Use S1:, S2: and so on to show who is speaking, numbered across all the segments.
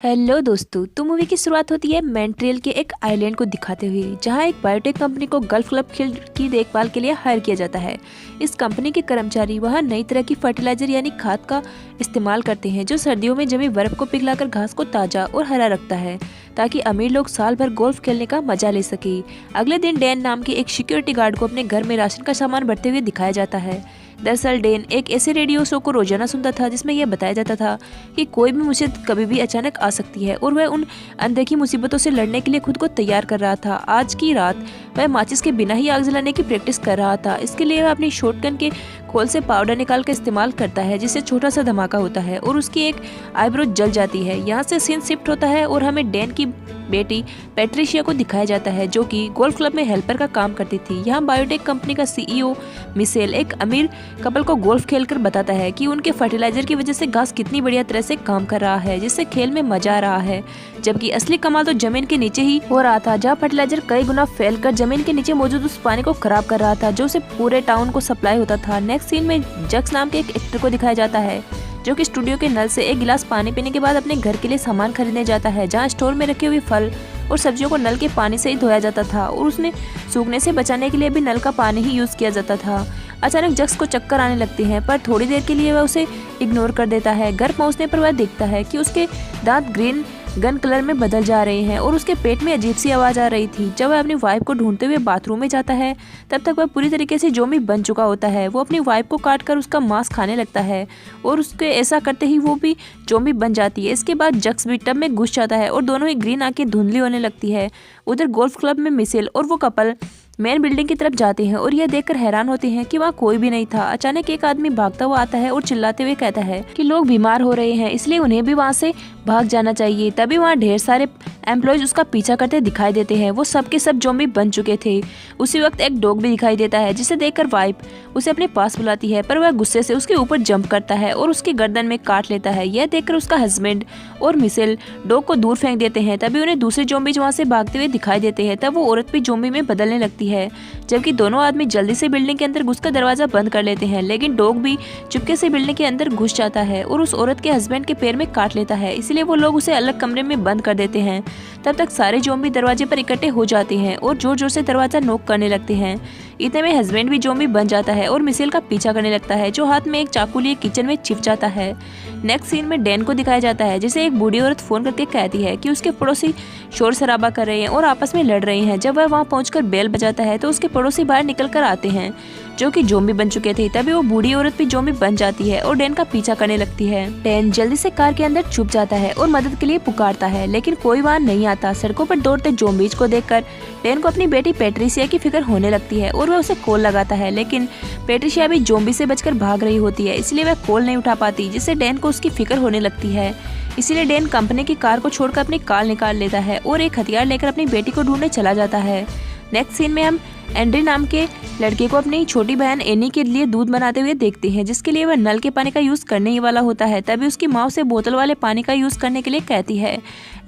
S1: Hello दोस्तों। तो movie की शुरुआत होती है मॉन्ट्रियल के एक आइलैंड को दिखाते हुए, जहां एक बायोटेक कंपनी को गल्फ क्लब फील्ड की देखभाल के लिए हायर किया जाता है। इस कंपनी के कर्मचारी वहां नई तरह की फर्टिलाइजर यानी खाद का इस्तेमाल करते हैं, जो सर्दियों में जमी बर्फ को पिघलाकर घास को ताजा और हरा रखता है, ताकि अमीर लोग साल भर गोल्फ खेलने का मजा ले सके। अगले दिन डैन नाम के एक सिक्योरिटी गार्ड को अपने घर में राशन का सामान भरते हुए दिखाया जाता है। दरअसल डैन एक ऐसे रेडियो शो को रोजाना सुनता था जिसमें यह बताया जाता था कि कोई भी मुसीबत कभी भी अचानक आ सकती है, और वह उन अनदेखी मुसीबतों से लड़ने के लिए खुद को तैयार कर रहा था। आज की रात वह माचिस के बिना ही आग जलाने की प्रैक्टिस कर रहा था। इसके लिए वह अपनी शॉटगन के खोल से पाउडर निकाल कर इस्तेमाल करता है, जिससे छोटा सा धमाका होता है और उसकी एक आईब्रो जल जाती है। यहाँ से सीन शिफ्ट होता है और हमें डैन की बेटी पैट्रिशिया को दिखाया जाता है, जो कि गोल्फ क्लब में हेल्पर का काम करती थी। यहाँ बायोटेक कंपनी का सीईओ मिशेल एक अमीर कपल को गोल्फ खेलकर बताता है कि उनके फर्टिलाइजर की वजह से घास कितनी बढ़िया तरह से काम कर रहा है, जिससे खेल में मजा आ रहा है। जबकि असली कमाल तो जमीन के नीचे ही हो रहा था, जहाँ फर्टिलाइजर कई गुना फैलकर जमीन के नीचे मौजूद उस पानी को खराब कर रहा था, जो उसे पूरे टाउन को सप्लाई होता था। नेक्स्ट सीन में जक्स नाम के एक एक्टर को दिखाया जाता है, जो कि स्टूडियो के नल से एक गिलास पानी पीने के बाद अपने घर के लिए सामान खरीदने जाता है, जहां स्टोर में रखे हुए फल और सब्जियों को नल के पानी से ही धोया जाता था, और उसने सूखने से बचाने के लिए भी नल का पानी ही यूज किया जाता था। अचानक जक्स को चक्कर आने लगते हैं, पर थोड़ी देर के लिए वह उसे इग्नोर कर देता है। घर पहुंचने पर वह देखता है कि उसके दांत ग्रीन गन कलर में बदल जा रहे हैं और उसके पेट में अजीब सी आवाज आ रही थी। जब वह अपनी वाइफ को ढूंढते हुए बाथरूम में जाता है, तब तक वह पूरी तरीके से ज़ॉम्बी बन चुका होता है। वो अपनी वाइफ को काट कर उसका मांस खाने लगता है और उसके ऐसा करते ही वो भी ज़ॉम्बी बन जाती है। इसके बाद जक्स भी टब में घुस जाता है और दोनों ही ग्रीन आंखें धुंधली होने लगती है। उधर गोल्फ क्लब में मिशेल और वो कपल मेन बिल्डिंग की तरफ जाते हैं और यह देखकर हैरान होते हैं कि वहाँ कोई भी नहीं था। अचानक एक आदमी भागता हुआ आता है और चिल्लाते हुए कहता है कि लोग बीमार हो रहे हैं, इसलिए उन्हें भी वहाँ से भाग जाना चाहिए। तभी वहाँ ढेर सारे एम्प्लॉयज उसका पीछा करते दिखाई देते हैं। वो सब के सब ज़ॉम्बी बन चुके थे। उसी वक्त एक डॉग भी दिखाई देता है, जिसे देखकर वाइफ उसे अपने पास बुलाती है, पर वह गुस्से से उसके ऊपर जंप करता है और उसकी गर्दन में काट लेता है। यह देखकर उसका हस्बैंड और मिशेल डॉग को दूर फेंक देते हैं। तभी उन्हें दूसरे ज़ॉम्बीज वहाँ से भागते हुए दिखाई देते हैं। तब वो औरत भी ज़ॉम्बी में बदलने लगती है, जबकि दोनों आदमी जल्दी से बिल्डिंग के अंदर घुसकर दरवाजा बंद कर लेते हैं। लेकिन डॉग भी चुपके से बिल्डिंग के अंदर घुस जाता है और उस औरत के हस्बैंड के पैर में काट लेता है, इसलिए वो लोग उसे अलग कमरे में बंद कर देते हैं। तब तक सारे ज़ॉम्बी दरवाजे पर इकट्ठे हो जाते हैं और जोर जोर से दरवाजा नॉक करने लगते हैं। इतने में हस्बैंड भी ज़ॉम्बी बन जाता है और मिशेल का पीछा करने लगता है, जो हाथ में एक चाकू लिए किचन में छिप जाता है। नेक्स्ट सीन में डैन को दिखाया जाता है, जिसे एक बूढ़ी औरत फोन करके कहती है कि उसके पड़ोसी शोर शराबा कर रहे हैं और आपस में लड़ रहे हैं। जब वह वहां पहुंचकर बेल बजाता है तो उसके पड़ोसी बाहर निकल कर आते हैं, जो कि ज़ॉम्बी बन चुके थे। तभी वो बूढ़ी औरत भी ज़ॉम्बी बन जाती है और डैन का पीछा करने लगती है। डैन जल्दी से कार के अंदर छुप जाता है और मदद के लिए पुकारता है, लेकिन कोई वहां नहीं आता। सड़कों पर दौड़ते ज़ॉम्बीज को देखकर डैन को अपनी बेटी पैट्रिशिया की फिक्र होने लगती है और वह उसे कॉल लगाता है, लेकिन पैट्रिशिया भी ज़ॉम्बी से बचकर भाग रही होती है, इसलिए वह कॉल नहीं उठा पाती, जिससे डैन को उसकी फिक्र होने लगती है। इसीलिए डैन कंपनी की कार को छोड़कर अपनी कार निकाल लेता है और एक हथियार लेकर अपनी बेटी को ढूंढने चला जाता है। नेक्स्ट सीन में हम एंड्री नाम के लड़के को अपनी छोटी बहन एनी के लिए दूध बनाते हुए देखते हैं, जिसके लिए वह नल के पानी का यूज करने ही वाला होता है। तभी उसकी माँ उसे बोतल वाले पानी का यूज करने के लिए कहती है।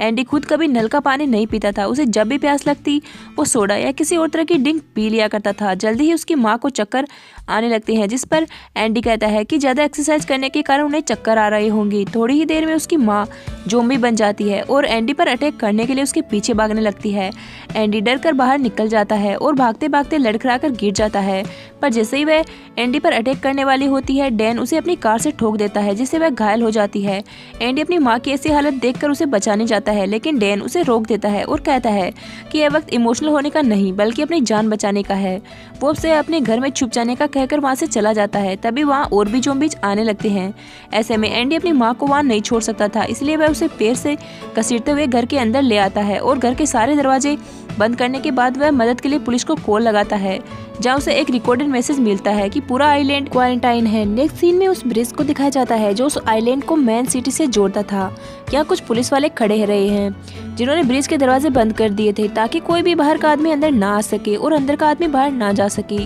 S1: एंडी खुद कभी नल का पानी नहीं पीता था। उसे जब भी प्यास लगती वो सोडा या किसी और तरह की ड्रिंक पी लिया करता था। जल्दी ही उसकी माँ को चक्कर आने लगते हैं, जिस पर एंडी कहता है कि ज़्यादा एक्सरसाइज करने के कारण उन्हें चक्कर आ रहे होंगे। थोड़ी ही देर में उसकी माँ ज़ॉम्बी बन जाती है और एंडी पर अटैक करने के लिए उसके पीछे भागने लगती है। एंडी डर कर बाहर निकल जाता है और भागते भागते लड़खड़ाकर गिर जाता है, पर जैसे ही वह एंडी पर अटैक करने वाली होती है, डैन उसे अपनी कार से ठोक देता है, जिससे वह घायल हो जाती है। एंडी अपनी माँ की ऐसी हालत देखकर उसे बचाने जाता है, लेकिन डैन उसे रोक देता है और कहता है कि यह वक्त इमोशनल होने का नहीं बल्कि अपनी जान बचाने का है। वो उसे अपने घर में छुप जाने का कहकर वहाँ से चला जाता है। तभी वहाँ और भी ज़ॉम्बीज आने लगते हैं। ऐसे में एंडी अपनी माँ को वहाँ नहीं छोड़ सकता था, इसलिए वह उसे पैर से घसीटते हुए घर के अंदर ले आता है और घर के सारे दरवाजे बंद करने के बाद वह मदद के लिए पुलिस को कॉल लगाता है, जहाँ उसे एक रिकॉर्डेड मैसेज मिलता है कि पूरा आइलैंड क्वारंटाइन है। नेक्स्ट सीन में उस ब्रिज को दिखाया जाता है जो उस आइलैंड को मेन सिटी से जोड़ता था। यहाँ कुछ पुलिस वाले खड़े रहे हैं, जिन्होंने ब्रिज के दरवाजे बंद कर दिए थे ताकि कोई भी बाहर का आदमी अंदर ना आ सके और अंदर का आदमी बाहर ना जा सके।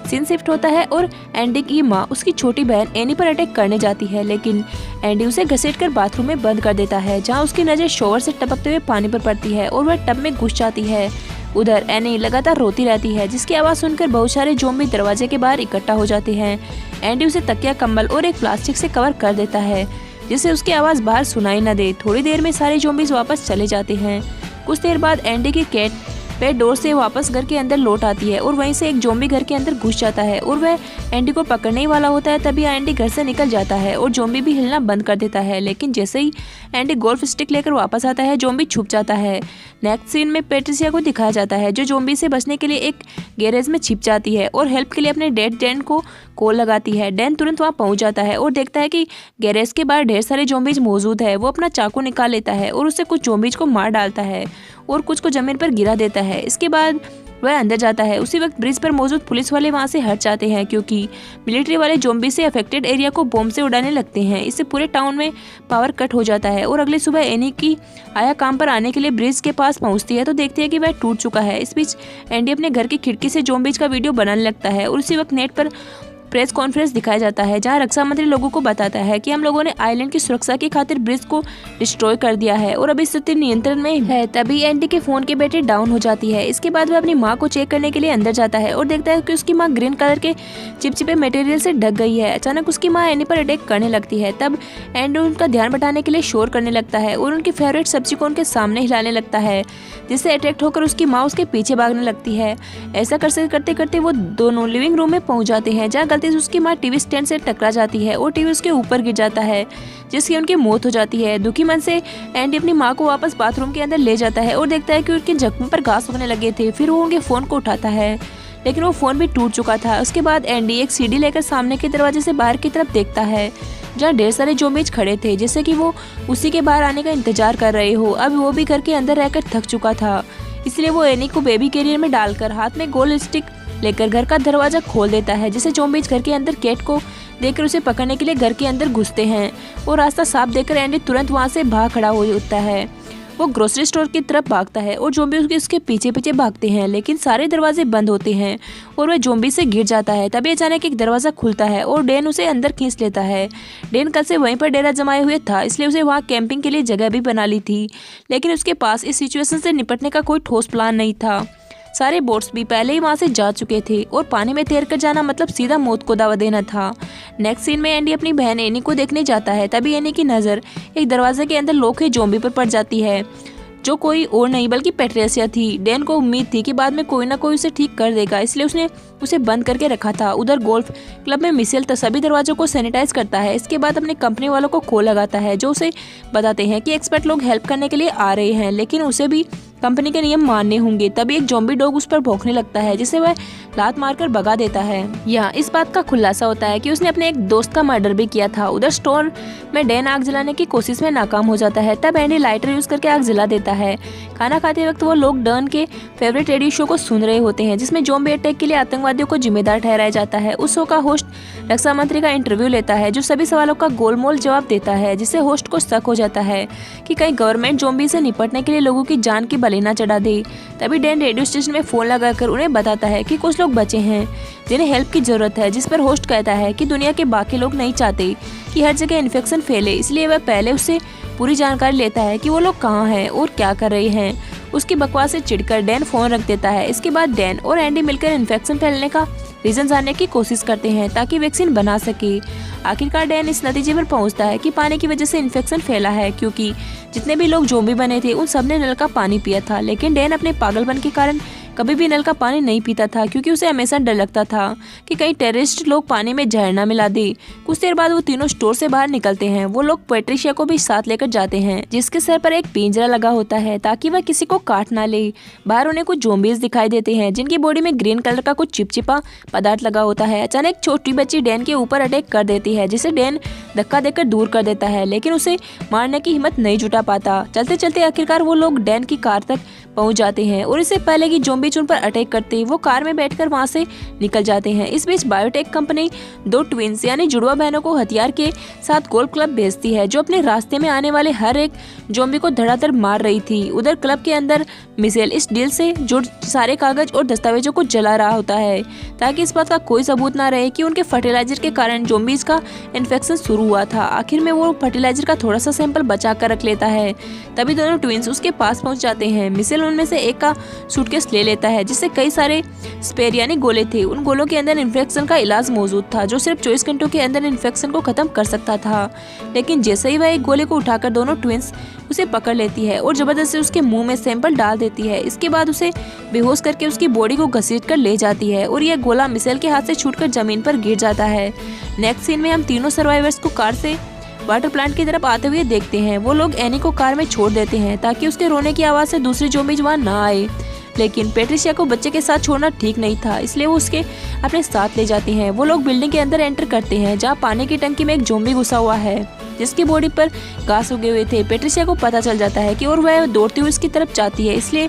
S1: सीन शिफ्ट होता है और एंडी की माँ उसकी छोटी बहन एनी पर अटैक करने जाती है, लेकिन एंडी उसे घसीटकर बाथरूम में बंद कर देता है, जहाँ उसकी नजर शॉवर से टपकते हुए पानी पर पड़ती है और वह टब में घुस जाती है। उधर एनी लगातार रोती रहती है, जिसकी आवाज़ सुनकर बहुत सारे ज़ॉम्बी दरवाजे के बाहर इकट्ठा हो जाते हैं। एंडी उसे तकिया, कंबल और एक प्लास्टिक से कवर कर देता है, जिससे उसकी आवाज़ बाहर सुनाई न दे। थोड़ी देर में सारे ज़ॉम्बीज़ वापस चले जाते हैं। कुछ देर बाद एंडी की कैट पेट डोर से वापस घर के अंदर लौट आती है और वहीं से एक ज़ॉम्बी घर के अंदर घुस जाता है और वह एंडी को पकड़ने ही वाला होता है। तभी एंडी घर से निकल जाता है और ज़ॉम्बी भी हिलना बंद कर देता है। लेकिन जैसे ही एंडी गोल्फ स्टिक लेकर वापस आता है, ज़ॉम्बी छुप जाता है। नेक्स्ट सीन में पैट्रिसिया को दिखाया जाता है जो ज़ॉम्बी से बचने के लिए एक गैरेज में छिप जाती है और हेल्प के लिए अपने डैड डैन को कॉल लगाती है। डैन तुरंत वहाँ पहुँच जाता है और देखता है कि गैरेज के बाहर ढेर सारे ज़ॉम्बीज मौजूद है। वो अपना चाकू निकाल लेता है और उससे कुछ ज़ॉम्बीज को मार डालता है और कुछ को जमीन पर गिरा देता है। इसके बाद वह अंदर जाता है। उसी वक्त ब्रिज पर मौजूद पुलिस वाले वहां से हट जाते हैं क्योंकि मिलिट्री वाले ज़ॉम्बी से अफेक्टेड एरिया को बॉम्ब से उड़ाने लगते हैं। इससे पूरे टाउन में पावर कट हो जाता है और अगले सुबह एनी की आया काम पर आने के लिए ब्रिज के पास पहुंचती है तो देखती है कि वह टूट चुका है। इस बीच एंडी अपने घर की खिड़की से ज़ॉम्बीज का वीडियो बनाने लगता है और उसी वक्त नेट पर प्रेस कॉन्फ्रेंस दिखाया जाता है जहां रक्षा मंत्री लोगों को बताता है कि हम लोगों ने आइलैंड की सुरक्षा की खातिर ब्रिज को डिस्ट्रॉय कर दिया है और अभी स्थिति नियंत्रण में है। तभी एंडी के फोन की बैटरी डाउन हो जाती है। इसके बाद वह अपनी माँ को चेक करने के लिए अंदर जाता है और देखता है कि उसकी माँ ग्रीन कलर के चिपचिपे मटेरियल से ढक गई है। अचानक उसकी माँ एंडी पर अटैक करने लगती है। तब एंडी उनका ध्यान बटाने के लिए शोर करने लगता है और उनकी फेवरेट सब्जी को उनके सामने हिलाने लगता है, जिससे अट्रैक्ट होकर उसकी माँ उसके पीछे भागने लगती है। ऐसा करते करते वो दोनों लिविंग रूम में पहुंच जाते हैं जहाँ गलती से उसकी माँ टीवी स्टैंड से टकरा जाती है और टीवी उसके ऊपर गिर जाता है जिसकी उनकी मौत हो जाती है। दुखी मन से एंडी अपनी माँ को वापस बाथरूम के अंदर ले जाता है और देखता है कि उनके जख्म पर घास उगने लगे थे। फिर वो उनके फ़ोन को उठाता है लेकिन वो फ़ोन भी टूट चुका था। उसके बाद एंडी एक सीढ़ी लेकर सामने के दरवाजे से बाहर की तरफ देखता है जहाँ ढेर सारे ज़ॉम्बीज खड़े थे, जैसे कि वो उसी के बाहर आने का इंतजार कर रहे हो। अब वो भी घर के अंदर रहकर थक चुका था, इसलिए वो एनी को बेबी कैरियर में डालकर हाथ में गोल्ड स्टिक लेकर घर का दरवाजा खोल देता है, जिससे ज़ॉम्बीज घर के अंदर कैट को देखकर उसे पकड़ने के लिए घर के अंदर घुसते हैं और रास्ता साफ देखकर एंडी तुरंत वहां से भाग खड़ा हो जाता है। वो ग्रोसरी स्टोर की तरफ भागता है और ज़ॉम्बी उसके पीछे पीछे भागते हैं, लेकिन सारे दरवाजे बंद होते हैं और वह ज़ॉम्बी से गिर जाता है। तभी अचानक एक दरवाज़ा खुलता है और डैन उसे अंदर खींच लेता है। डैन कल से वहीं पर डेरा जमाए हुए था, इसलिए उसे वहाँ कैंपिंग के लिए जगह भी बना ली थी, लेकिन उसके पास इस सिचुएशन से निपटने का कोई ठोस प्लान नहीं था। सारे बोट्स भी पहले ही वहाँ से जा चुके थे और पानी में तैर कर जाना मतलब सीधा मौत को दावा देना था। नेक्स्ट सीन में एंडी अपनी बहन एनी को देखने जाता है। तभी एनी की नज़र एक दरवाजे के अंदर लॉक हुए ज़ॉम्बी पर पड़ जाती है, जो कोई और नहीं बल्कि पैट्रिसिया थी। डैन को उम्मीद थी कि बाद में कोई ना कोई उसे ठीक कर देगा, इसलिए उसने उसे बंद करके रखा था। उधर गोल्फ क्लब में मिशेल तो सभी दरवाजों को सैनिटाइज करता है। इसके बाद अपने कंपनी वालों को कॉल लगाता है जो उसे बताते हैं कि एक्सपर्ट लोग हेल्प करने के लिए आ रहे हैं, लेकिन उसे भी कंपनी के नियम मानने होंगे। तभी एक ज़ॉम्बी डॉग उस पर भौंकने लगता है, जिसे वह लात मारकर भगा देता है। यहाँ इस बात का खुलासा होता है कि उसने अपने एक दोस्त का मर्डर भी किया था। उधर स्टोर में डैन आग जलाने की कोशिश में नाकाम हो जाता है। तब एंडी लाइटर यूज करके आग जला देता है। खाना खाते वक्त वो लोग डैन के फेवरेट रेडियो शो को सुन रहे होते हैं, जिसमें ज़ॉम्बी अटैक के लिए आतंकवादियों को जिम्मेदार ठहराया जाता है। उस शो का होस्ट रक्षा मंत्री का इंटरव्यू लेता है, जो सभी सवालों का गोलमोल जवाब देता है, जिससे होस्ट को शक हो जाता है कि कहीं गवर्नमेंट ज़ॉम्बी से निपटने के लिए लोगों की जान की बलि न चढ़ा दे। तभी डैन रेडियो स्टेशन में फ़ोन लगाकर उन्हें बताता है कि कुछ लोग बचे हैं जिन्हें हेल्प की ज़रूरत है, जिस पर होस्ट कहता है कि दुनिया के बाकी लोग नहीं चाहते कि हर जगह इन्फेक्शन फैले, इसलिए वह पहले उससे पूरी जानकारी लेता है कि वो लोग कहाँ हैं और क्या कर रहे हैं। उसकी बकवास से चिढ़कर डैन फ़ोन रख देता है। इसके बाद डैन और एंडी मिलकर इन्फेक्शन फैलने का रीज़न जानने की कोशिश करते हैं ताकि वैक्सीन बना सके। आखिरकार डैन इस नतीजे पर पहुंचता है कि पानी की वजह से इन्फेक्शन फैला है, क्योंकि जितने भी लोग ज़ॉम्बी बने थे उन सबने नल का पानी पिया था। लेकिन डैन अपने पागलपन के कारण कभी भी नल का पानी नहीं पीता था, क्योंकि उसे हमेशा डर लगता था कि कहीं टेररिस्ट लोग पानी में जहर ना मिला दे। कुछ देर बाद वो तीनों स्टोर से बाहर निकलते हैं। वो लोग पैट्रिशिया को भी साथ लेकर जाते हैं, जिसके सर पर एक पिंजरा लगा होता है ताकि वह किसी को काट ना ले। बाहर उन्हें कुछ ज़ॉम्बीज दिखाई देते हैं जिनकी बॉडी में ग्रीन कलर का कुछ चिपचिपा पदार्थ लगा होता है। अचानक छोटी बच्ची डैन के ऊपर अटैक कर देती है, जिसे डैन धक्का देकर दूर कर देता है, लेकिन उसे मारने की हिम्मत नहीं जुटा पाता। चलते चलते आखिरकार वो लोग डैन की कार तक पहुंच जाते हैं और इससे पहले कि ज़ॉम्बीज उन पर अटैक करते वो कार में बैठकर वहां से निकल जाते हैं। इस बीच बायोटेक कंपनी दो ट्विंस यानी जुड़वा बहनों को हथियार के साथ गोल्फ क्लब भेजती है, जो अपने रास्ते में आने वाले हर एक ज़ॉम्बी को धड़ाधड़ मार रही थी। उधर क्लब के अंदर मिशेल इस डील से जुड़ सारे कागज और दस्तावेजों को जला रहा होता है ताकि इस बात का कोई सबूत ना रहे कि उनके फर्टिलाइजर के कारण ज़ॉम्बीज का इन्फेक्शन शुरू हुआ था। आखिर में वो फर्टिलाइजर का थोड़ा सा सैंपल बचा कर रख लेता है। तभी दोनों ट्विंस उसके पास पहुंच जाते हैं। मिशेल उनमें से एक का सूटकेस ले लेता है, जिससे कई सारे स्पेयर यानी गोले थे। उन गोलों के अंदर इन्फेक्शन का इलाज मौजूद था जो सिर्फ 24 घंटों के अंदर इन्फेक्शन को खत्म कर सकता था। लेकिन जैसे ही वह एक गोले को उठाकर दोनों ट्विंस उसे पकड़ लेती है और जबरदस्ती उसके मुंह में सैंपल डाल देती है। इसके बाद उसे बेहोश करके उसकी बॉडी को घसीट कर ले जाती है और यह गोला मिशेल के हाथ से छूटकर जमीन पर गिर जाता है। नेक्स्ट सीन में हम तीनों सर्वाइवर्स को कार से वाटर प्लांट की तरफ आते हुए देखते हैं। वो लोग एनी को कार में छोड़ देते हैं ताकि उसके रोने की आवाज़ से दूसरी ज़ॉम्बीज़ वहाँ ना आए। लेकिन पैट्रिशिया को बच्चे के साथ छोड़ना ठीक नहीं था, इसलिए वो उसके अपने साथ ले जाती हैं। वो लोग बिल्डिंग के अंदर एंटर करते हैं जहाँ पानी की टंकी में एक ज़ॉम्बी घुसा हुआ है जिसकी बॉडी पर घास उगे हुए थे। पैट्रिशिया को पता चल जाता है कि और वह दौड़ती हुई उसकी तरफ जाती है, इसलिए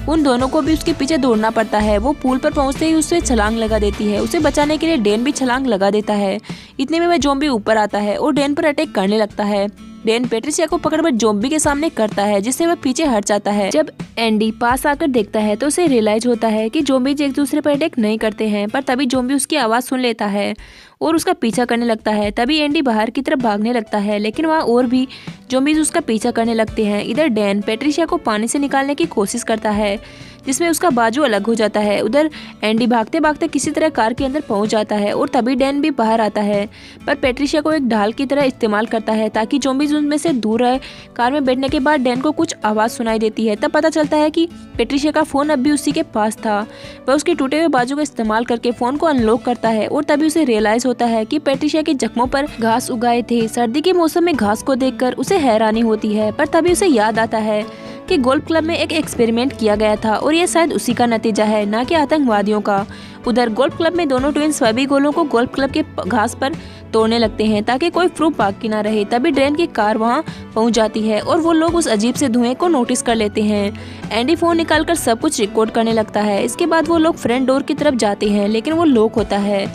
S1: उन दोनों को भी उसके पीछे दौड़ना पड़ता है। वो पूल पर पहुंचते ही उससे छलांग लगा देती है। उसे बचाने के लिए डैन भी छलांग लगा देता है। इतने में वह ज़ॉम्बी ऊपर आता है और डैन पर अटैक करने लगता है। डैन पैट्रिशिया को पकड़कर ज़ॉम्बी के सामने करता है जिससे वह पीछे हट जाता है। जब एंडी पास आकर देखता है तो उसे रियलाइज होता है कि ज़ॉम्बीज एक दूसरे पर अटैक नहीं करते हैं, पर तभी ज़ॉम्बी उसकी आवाज़ सुन लेता है और उसका पीछा करने लगता है। तभी एंडी बाहर की तरफ भागने लगता है, लेकिन वहाँ और भी ज़ॉम्बीज उसका पीछा करने लगते हैं। इधर डैन पैट्रिशिया को पानी से निकालने की कोशिश करता है जिसमें उसका बाजू अलग हो जाता है। उधर एंडी भागते भागते किसी तरह कार के अंदर पहुंच जाता है और तभी डैन भी बाहर आता है, पर पैट्रिशिया को एक ढाल की तरह इस्तेमाल करता है ताकि ज़ॉम्बीज उनमें से दूर रहे। कार में बैठने के बाद डैन को कुछ आवाज़ सुनाई देती है। तब पता चलता है कि पैट्रिशिया का फ़ोन अब भी उसी के पास था। वह उसके टूटे हुए बाजू का इस्तेमाल करके फ़ोन को अनलॉक करता है और तभी उसे रियलाइज़ होता है कि पैट्रिशिया के जख्मों पर घास उगाए थे। सर्दी के मौसम में घास को देखकर उसे हैरानी होती है, पर तभी उसे याद आता है कि गोल्फ क्लब में एक एक्सपेरिमेंट किया गया था और यह शायद उसी का नतीजा है, ना कि आतंकवादियों का। उधर गोल्फ क्लब में दोनों ट्विंस सभी गोलों को गोल्फ क्लब के घास पर तोड़ने लगते हैं ताकि कोई प्रूफ बाकी ना रहे। तभी ड्रेन की कार वहां पहुंच जाती है और वो लोग उस अजीब से धुएं को नोटिस कर लेते हैं। एंडी फोन निकालकर सब कुछ रिकॉर्ड करने लगता है। इसके बाद वो लोग फ्रंट डोर की तरफ जाते हैं, लेकिन वो लॉक होता है।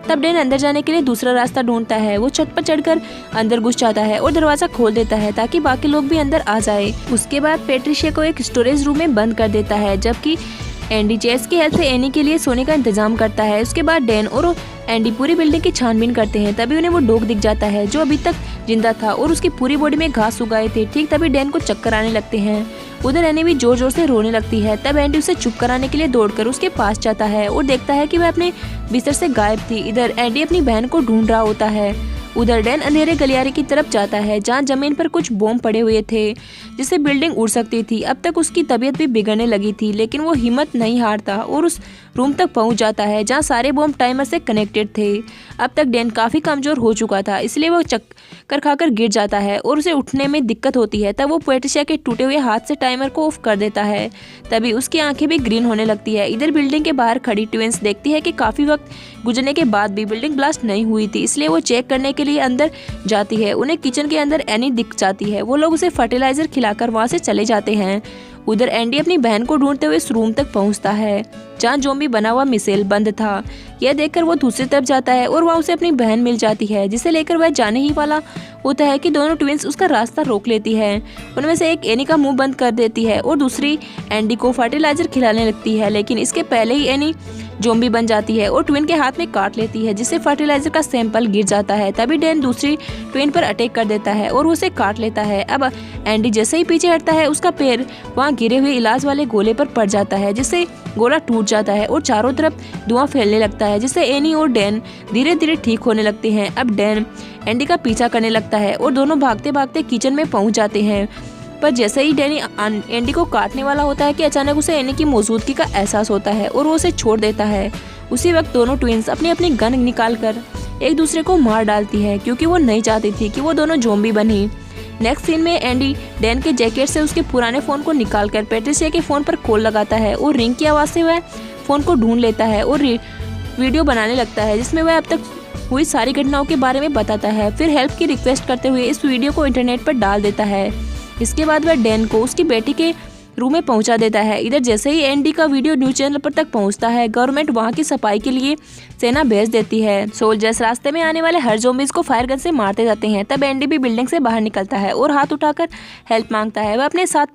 S1: तब डैन अंदर जाने के लिए दूसरा रास्ता ढूंढता है। वो छत पर चढ़कर अंदर घुस जाता है और दरवाजा खोल देता है ताकि बाकी लोग भी अंदर आ जाए। उसके बाद पैट्रिशिया को एक स्टोरेज रूम में बंद कर देता है, जबकि एंडी चेस की हेल्प से एनी के लिए सोने का इंतजाम करता है। उसके बाद डैन और एंडी पूरी बिल्डिंग की छानबीन करते हैं। तभी उन्हें वो डॉग दिख जाता है जो अभी तक जिंदा था और उसकी पूरी बॉडी में घास उगाए थे। ठीक तभी डैन को चक्कर आने लगते हैं। उधर एनी भी जोर जोर से रोने लगती है। तब एंडी उसे चुप कराने के लिए दौड़कर उसके पास जाता है और देखता है कि वह अपने बिस्तर से गायब थी। इधर एंडी अपनी बहन को ढूंढ रहा होता है। उधर डैन अंधेरे गलियारे की तरफ जाता है जहां जमीन पर कुछ बॉम्ब पड़े हुए थे जिससे बिल्डिंग उड़ सकती थी। अब तक उसकी तबीयत भी बिगड़ने लगी थी, लेकिन वो हिम्मत नहीं हारता और उस रूम तक पहुंच जाता है जहां सारे बॉम्ब टाइमर से कनेक्टेड थे। अब तक डैन काफ़ी कमज़ोर हो चुका था, इसलिए वो चक्कर खाकर गिर जाता है और उसे उठने में दिक्कत होती है। तब वो पैट्रिशिया के टूटे हुए हाथ से टाइमर को ऑफ कर देता है। तभी उसकी आंखें भी ग्रीन होने लगती है। इधर बिल्डिंग के बाहर खड़ी ट्विंस देखती है कि काफ़ी वक्त गुजरने के बाद भी बिल्डिंग ब्लास्ट नहीं हुई थी, इसलिए वो चेक करने के लिए अंदर जाती है। उन्हें किचन के अंदर एनी दिख जाती है। वो लोग उसे फर्टिलाइजर खिलाकर वहाँ से चले जाते हैं। उधर एंडी अपनी बहन को ढूंढते हुए इस रूम तक पहुंचता है जहां ज़ॉम्बी बना हुआ मिशेल बंद था। यह देखकर वो दूसरी तरफ जाता है और वहाँ उसे अपनी बहन मिल जाती है, जिसे लेकर वह जाने ही वाला होता है कि दोनों ट्विंस उसका रास्ता रोक लेती है। उनमें से एक एनी का मुंह बंद कर देती है और दूसरी एंडी को फर्टिलाइजर खिलाने लगती है, लेकिन इसके पहले ही एनी ज़ॉम्बी बन जाती है और ट्विन के हाथ में काट लेती है, जिससे फर्टिलाइजर का सैंपल गिर जाता है। तभी डैन दूसरी ट्विन पर अटैक कर देता है और उसे काट लेता है। अब एंडी जैसे ही पीछे हटता है उसका पैर वहाँ गिरे हुए इलाज वाले गोले पर पड़ जाता है, जिससे गोला टूट जाता है और चारों तरफ धुआं फैलने लगता है, जिससे एनी और डैन धीरे धीरे ठीक होने लगते हैं। अब डैन एंडी का पीछा करने लगता है और दोनों भागते भागते किचन में पहुंच जाते हैं। पर जैसे ही डैनी एंडी को काटने वाला होता है कि अचानक उसे एनी की मौजूदगी का एहसास होता है और वो उसे छोड़ देता है। उसी वक्त दोनों ट्विंस अपनी अपनी गन निकालकर एक दूसरे को मार डालती है, क्योंकि वो नहीं चाहती थी कि वो दोनों ज़ॉम्बी बनी। नेक्स्ट सीन में एंडी डैन के जैकेट से उसके पुराने फ़ोन को निकालकर पैट्रिशिया के फ़ोन पर कॉल लगाता है और रिंग की आवाज़ से वह फ़ोन को ढूंढ लेता है और वीडियो बनाने लगता है जिसमें वह अब तक हुई सारी घटनाओं के बारे में बताता है। फिर हेल्प की रिक्वेस्ट करते हुए इस वीडियो को इंटरनेट पर डाल देता है। इसके बाद वह डैन को उसकी बेटी के रूम में पहुंचा देता है। इधर जैसे ही एंडी का वीडियो न्यूज़ चैनल पर तक पहुंचता है, गवर्नमेंट वहां की सफाई के लिए सेना भेज देती है। सोल्जर्स रास्ते में आने वाले हर ज़ॉम्बीज़ को फायर गन से मारते जाते हैं। तब एंडी भी बिल्डिंग से बाहर निकलता है और हाथ उठाकर हेल्प मांगता है। वह अपने साथ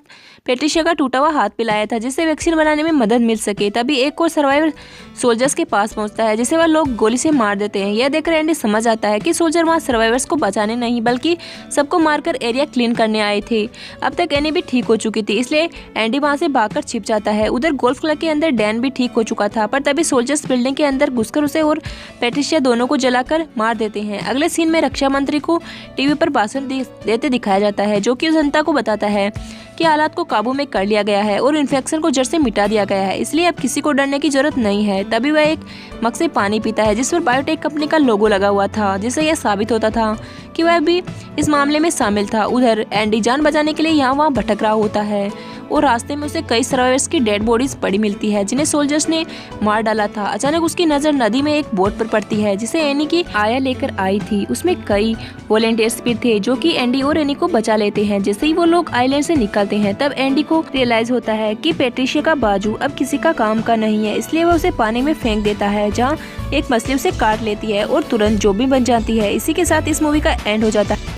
S1: पैट्रिशिया का टूटा हुआ हाथ पिलाया था जिससे वैक्सीन बनाने में मदद मिल सके। तभी एक और सर्वाइवर सोल्जर्स के पास पहुंचता है जिसे वह लोग गोली से मार देते हैं। यह देखकर एंडी समझ आता है कि सोल्जर वहां सर्वाइवर्स को बचाने नहीं बल्कि सबको मारकर एरिया क्लीन करने आए थे। अब तक एनी भी ठीक हो चुकी थी, इसलिए एंडी वहाँ से भागकर छिप जाता है। उधर गोल्फ क्लब के अंदर डैन भी ठीक हो चुका था, पर तभी सोल्जर्स बिल्डिंग के अंदर घुसकर उसे और पैट्रिशिया दोनों को जलाकर मार देते हैं। अगले सीन में रक्षा मंत्री को टीवी पर भाषण देते दिखाया जाता है, जो कि उस जनता को बताता है कि हालात को काबू में कर लिया गया है और इन्फेक्शन को जड़ से मिटा दिया गया है, इसलिए अब किसी को डरने की जरूरत नहीं है। तभी वह एक मग से पानी पीता है जिस पर बायोटेक कंपनी का लोगो लगा हुआ था, जिससे यह साबित होता था कि वह भी इस मामले में शामिल था। उधर एंडी जान बचाने के लिए यहाँ वहाँ भटक रहा होता है और रास्ते में उसे कई सर्वाइवर्स की डेड बॉडीज पड़ी मिलती है जिन्हें सोल्जर्स ने मार डाला था। अचानक उसकी नजर नदी में एक बोट पर पड़ती है जिसे एनी की आया लेकर आई थी। उसमें कई वॉलेंटियर्स भी थे जो कि एंडी और एनी को बचा लेते हैं। जैसे ही वो लोग आइलैंड से निकलते हैं तब एंडी को रियलाइज होता है कि पैट्रिशिया का बाजू अब किसी का काम का नहीं है, इसलिए वह उसे पानी में फेंक देता है, जहाँ एक मछली उसे काट लेती है और तुरंत जोबी बन जाती है। इसी के साथ इस मूवी का एंड हो जाता है।